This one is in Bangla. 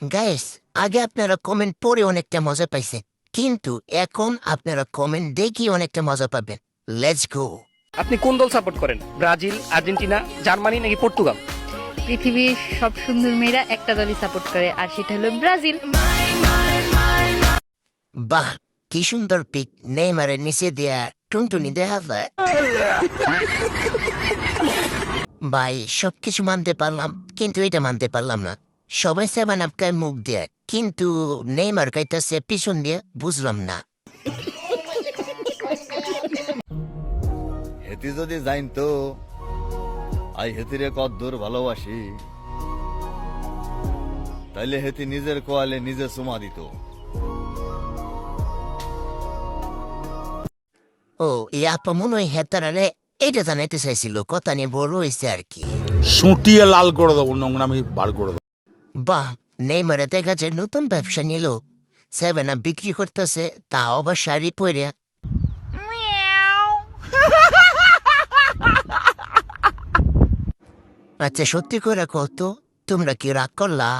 গাইস, আগে আপনারা কমেন্ট পড়ে অনেকটা মজা পাইছেন, কিন্তু এখন আপনারা কমেন্ট দেখি অনেকটা মজা পাবেন। Let's go. আপনি কোন দল সাপোর্ট করেন? ব্রাজিল, আর্জেন্টিনা, জার্মানি নাকি পর্তুগাল? পৃথিবীর সব সুন্দর মেয়েরা একটা দলই সাপোর্ট করে, আর সেটা হলো ব্রাজিল। বাহ, কি সুন্দর পিক। নেইমারের নিচে দেয়া টুনটুনি দেখা যায়। ভাই, সবকিছু মানতে পারলাম, কিন্তু এটা মানতে পারলাম না। সবাই সেভেন আপ খায় মুখ দিয়ে, কিন্তু নেইমার খাইতেছে পিছন দিয়ে, বুঝলাম না। হেতি যদি জানতো আই হেতিরে কদ্দুর ভালোবাসি, তাইলে হেতি নিজের কোয়ালে নিজে চুমা দিত। ও, এই আপা মনে হয় হেতারারে এটা জানাইতে চাইছিল, কথা নিয়ে বড় হয়েছে আর কি। সুটিয়ে লাল করে দেবো, নোংরামি বার করে দেবো। বাহ, নেইমারে দেখা যায় নতুন ব্যবসা নিল, সেভেন আপ বিক্রি করতেছে, তাও আবার শাড়ি পরে। আচ্ছা, সত্যি করে কত, তোমরা কি রাগ করলা?